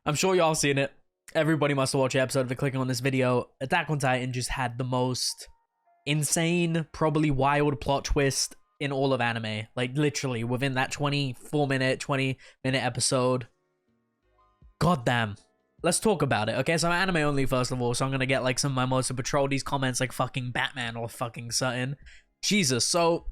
I'm sure y'all seen it. Everybody must watch the episode if they're clicking on this video. Attack on Titan just had the most insane, probably wild plot twist in all of anime. Like, literally, within that 20-minute episode. God damn. Let's talk about it, okay? So I'm anime only, first of all, so I'm gonna get, like, some of my mods to patrol these comments like fucking Batman or fucking something. Jesus, so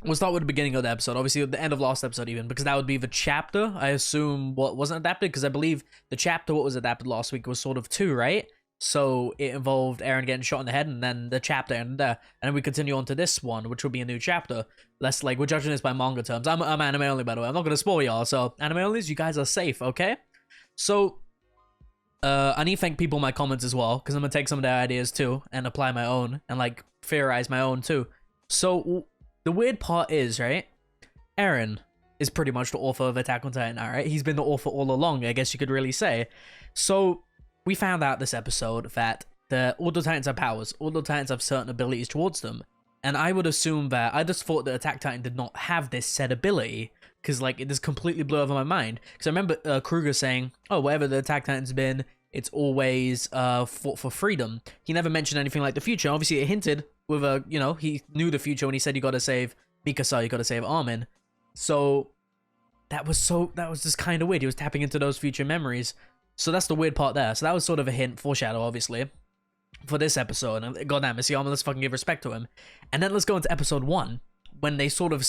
we'll start with the beginning of the episode. Obviously, at the end of last episode even, because that would be the chapter, I assume, what wasn't adapted, because I believe the chapter what was adapted last week was sort of 2, right? So it involved Eren getting shot in the head, and then the chapter ended there. And then we continue on to this one, which will be a new chapter. Let's, like, we're judging this by manga terms. I'm anime only, by the way. I'm not gonna spoil y'all, so anime onlys, you guys are safe, okay? So I need to thank people in my comments as well, because I'm gonna take some of their ideas too and apply my own and like theorize my own too. So the weird part is, right, Eren is pretty much the author of Attack on Titan now, right? He's been the author all along, I guess you could really say. So we found out this episode that all the Titans have powers, all the Titans have certain abilities towards them, and I would assume that I just thought that Attack Titan did not have this said ability, because like it just completely blew over my mind. Because I remember Kruger saying, "Oh, wherever the Attack Titan's been, it's always fought for freedom." He never mentioned anything like the future. Obviously, it hinted with a, you know, he knew the future when he said you got to save Mikasa, you got to save Armin. So that was just kind of weird. He was tapping into those future memories. So that's the weird part there. So that was sort of a hint, foreshadow, obviously, for this episode. And goddamn, it's Armin. Let's fucking give respect to him. And then let's go into episode 1. When they sort of,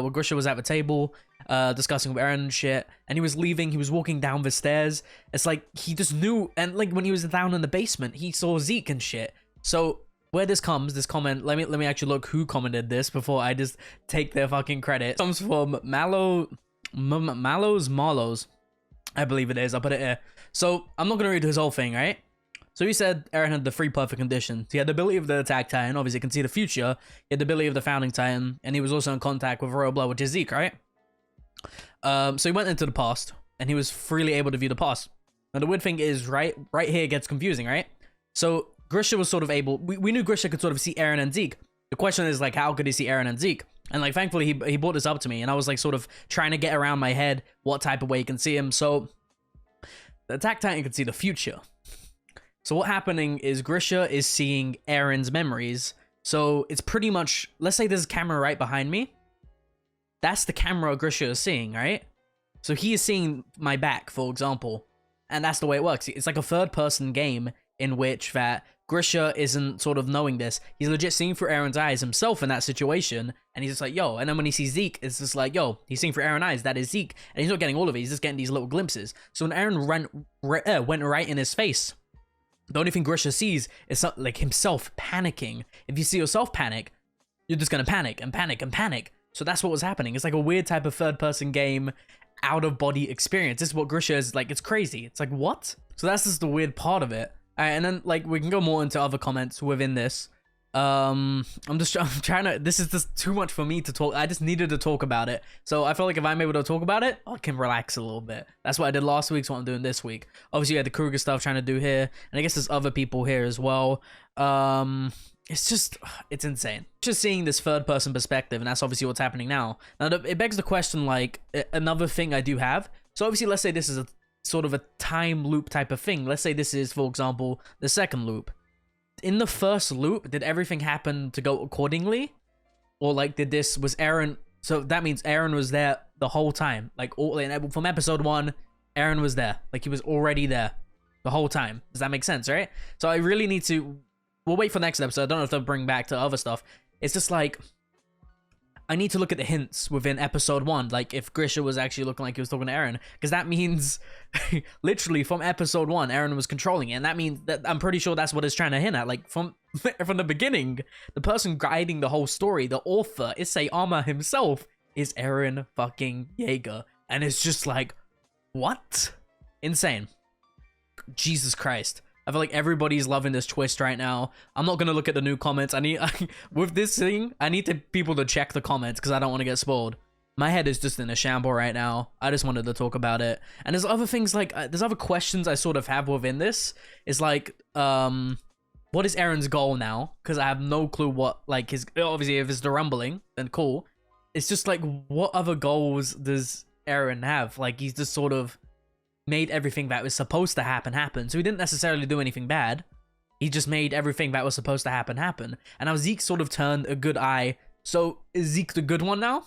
when Grisha was at the table, discussing with Eren and shit, and he was leaving, he was walking down the stairs. It's like, he just knew, and like when he was down in the basement, he saw Zeke and shit. So, where this comes, this comment, let me actually look who commented this before I just take their fucking credit. It comes from Mallows, I believe it is, I'll put it here. So, I'm not gonna read his whole thing, right? So he said Eren had the 3 perfect conditions. He had the ability of the Attack Titan, obviously can see the future. He had the ability of the Founding Titan, and he was also in contact with Royal Blood, which is Zeke, right? So he went into the past, and he was freely able to view the past. Now the weird thing is, right here it gets confusing, right? So Grisha was sort of able, we knew Grisha could sort of see Eren and Zeke. The question is, like, how could he see Eren and Zeke? And like, thankfully he brought this up to me, and I was like sort of trying to get around my head what type of way he can see him. So the Attack Titan could see the future. So what happening is Grisha is seeing Eren's memories. So it's pretty much, let's say there's a camera right behind me. That's the camera Grisha is seeing, right? So he is seeing my back, for example. And that's the way it works. It's like a third-person game in which that Grisha isn't sort of knowing this. He's legit seeing through Eren's eyes himself in that situation. And he's just like, yo. And then when he sees Zeke, it's just like, yo, he's seeing through Eren's eyes. That is Zeke. And he's not getting all of it. He's just getting these little glimpses. So when Eren went right in his face, the only thing Grisha sees is like himself panicking. If you see yourself panic, you're just gonna panic and panic and panic. So that's what was happening. It's like a weird type of third-person game, out-of-body experience. This is what Grisha is like. It's crazy. It's like, what? So that's just the weird part of it. All right, and then like we can go more into other comments within this. I'm trying to, this is just too much for me to talk. I just needed to talk about it. So I feel like if I'm able to talk about it, I can relax a little bit. That's what I did last week, so what I'm doing this week. Obviously, you had the Kruger stuff trying to do here, and I guess there's other people here as well. It's insane. Just seeing this third person perspective, and that's obviously what's happening now. Now, it begs the question, like, another thing I do have. So obviously, let's say this is a sort of a time loop type of thing. Let's say this is, for example, the second loop. In the first loop, did everything happen to go accordingly? Or like, was Eren, so that means Eren was there the whole time. Like, from episode 1, Eren was there. Like, he was already there the whole time. Does that make sense, right? So I really need to, we'll wait for next episode. I don't know if they'll bring back to other stuff. It's just like, I need to look at the hints within episode 1, like if Grisha was actually looking like he was talking to Eren, because that means literally from episode 1, Eren was controlling it, and that means that I'm pretty sure that's what it's trying to hint at. Like from the beginning, the person guiding the whole story, the author, Isayama himself, is Eren fucking Yeager, and it's just like, what? Insane. Jesus Christ. I feel like everybody's loving this twist right now. I'm not gonna look at the new comments. With this thing, I need people to check the comments because I don't want to get spoiled. My head is just in a shamble right now. I just wanted to talk about it. And there's other things like, there's other questions I sort of have within this. It's like, what is Eren's goal now? Because I have no clue what, like, obviously if it's the rumbling, then cool. It's just like, what other goals does Eren have? Like, he's just sort of, made everything that was supposed to happen. So he didn't necessarily do anything bad. He just made everything that was supposed to happen. And now Zeke sort of turned a good eye. So is Zeke the good one now?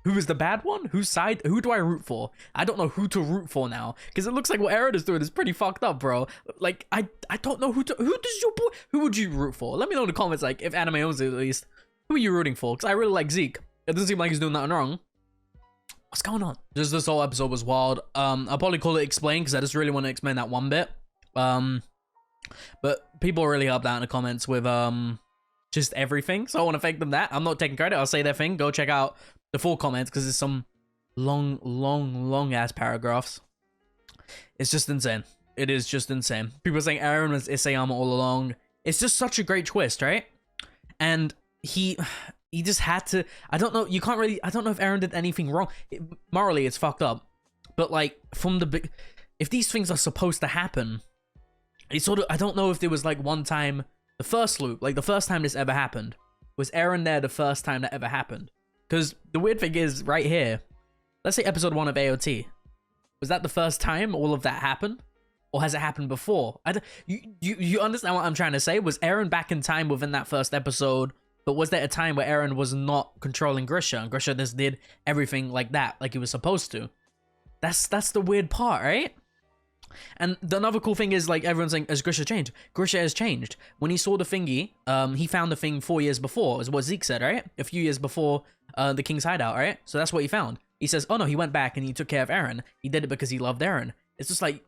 Who is the bad one? Whose side? Who do I root for? I don't know who to root for now, because it looks like what Eren is doing is pretty fucked up, bro. Like, I don't know who does your boy, who would you root for? Let me know in the comments, like, if anime owns it at least. Who are you rooting for? Because I really like Zeke. It doesn't seem like he's doing nothing wrong. What's going on? Just this whole episode was wild. I'll probably call it explain, because I just really want to explain that one bit. But people really helped out in the comments with just everything, so I want to thank them that. I'm not taking credit, I'll say their thing. Go check out the full comments, because there's some long ass paragraphs. It's just insane. It is just insane. People saying Eren was Isayama all along. It's just such a great twist, right? And he just had to, I don't know, you can't really, I don't know if Eren did anything wrong. Morally, it's fucked up. But like, from the big, if these things are supposed to happen, it's sort of, I don't know if there was like one time, the first loop, like the first time this ever happened, was Eren there the first time that ever happened? Because the weird thing is, right here, let's say episode 1 of AOT, was that the first time all of that happened? Or has it happened before? You understand what I'm trying to say? Was Eren back in time within that first episode, but was there a time where Eren was not controlling Grisha, and Grisha just did everything like that, like he was supposed to? That's the weird part, right? And the another cool thing is, like, everyone's saying, has Grisha changed? Grisha has changed. When he saw the thingy, he found the thing 4 years before, is what Zeke said, right? A few years before the King's Hideout, right? So that's what he found. He says, oh no, he went back and he took care of Eren. He did it because he loved Eren. It's just like,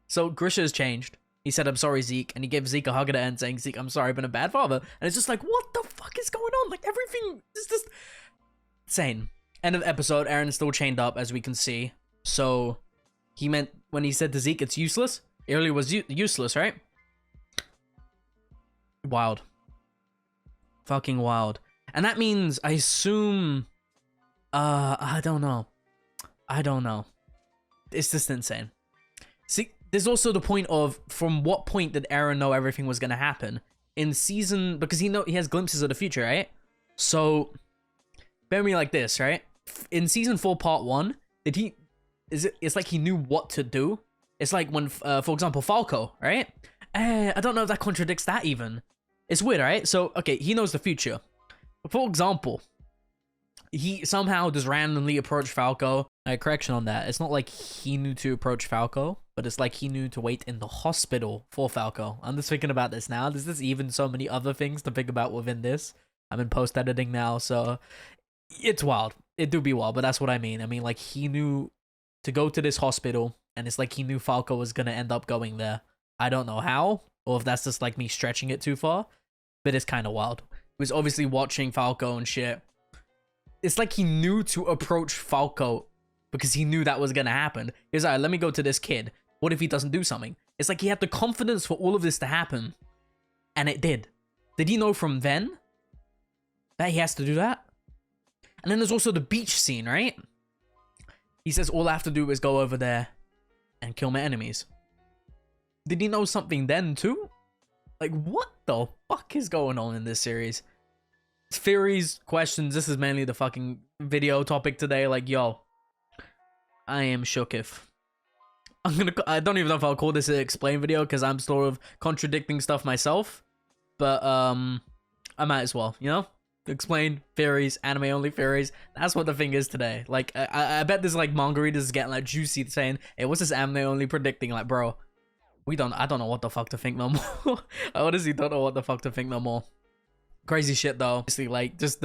so Grisha has changed. He said, I'm sorry, Zeke. And he gave Zeke a hug at the end saying, Zeke, I'm sorry, I've been a bad father. And it's just like, what the fuck is going on? Like, everything is just insane. End of episode, Eren is still chained up, as we can see. So he meant, when he said to Zeke, it's useless, it really was useless, right? Wild. Fucking wild. And that means, I assume, I don't know. It's just insane. See, there's also the point of, from what point did Eren know everything was gonna happen? In season, because he has glimpses of the future, right? So, bear me like this, right? In season 4, part 1, did he, it's like he knew what to do. It's like when, for example, Falco, right? I don't know if that contradicts that even. It's weird, right? So, okay, he knows the future. For example, he somehow just randomly approached Falco. Correction on that. It's not like he knew to approach Falco, but it's like he knew to wait in the hospital for Falco. I'm just thinking about this now. There's even so many other things to think about within this. I'm in post-editing now, so it's wild. It do be wild, but that's what I mean. I mean, like, he knew to go to this hospital, and it's like he knew Falco was gonna end up going there. I don't know how, or if that's just like me stretching it too far, but it's kind of wild. He was obviously watching Falco and shit. It's like he knew to approach Falco because he knew that was gonna happen. He was like, let me go to this kid. What if he doesn't do something? It's like he had the confidence for all of this to happen, and it did. Did he know from then that he has to do that? And then there's also the beach scene, right? He says, all I have to do is go over there and kill my enemies. Did he know something then too? Like, what the fuck is going on in this series? Theories, questions, this is mainly the fucking video topic today. Like, yo, I am shook if. I don't even know if I'll call this an explain video, because I'm sort of contradicting stuff myself. But, I might as well, you know? Explain theories, anime only theories. That's what the thing is today. Like, I bet this like manga readers is getting like juicy saying, hey, what's this anime only predicting? Like, bro, I don't know what the fuck to think no more. I honestly don't know what the fuck to think no more. Crazy shit though. Honestly, like, just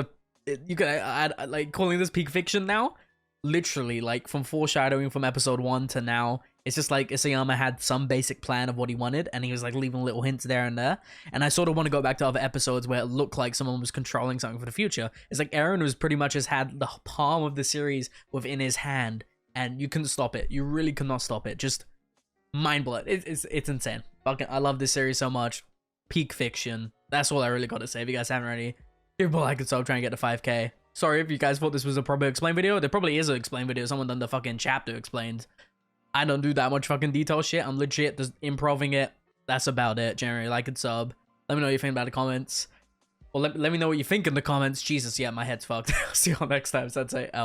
you can add, like, calling this peak fiction now. Literally, like, from foreshadowing from episode 1 to now, it's just like Isayama had some basic plan of what he wanted, and he was like leaving little hints there and there. And I sort of want to go back to other episodes where it looked like someone was controlling something for the future. It's like Eren was pretty much has had the palm of the series within his hand, and you couldn't stop it. You really could not stop it. Just mind blowing. It's insane. Fucking, I love this series so much. Peak fiction. That's all I really got to say. If you guys haven't already, give a like and sub, try and get to 5K. Sorry if you guys thought this was a proper explain video. There probably is an explain video. Someone done the fucking chapter explained. I don't do that much fucking detail shit. I'm legit just improving it. That's about it. Generally, like and sub. Let me know what you think about the comments. Or let me know what you think in the comments. Jesus, yeah, my head's fucked. See you all next time. So I'd say out.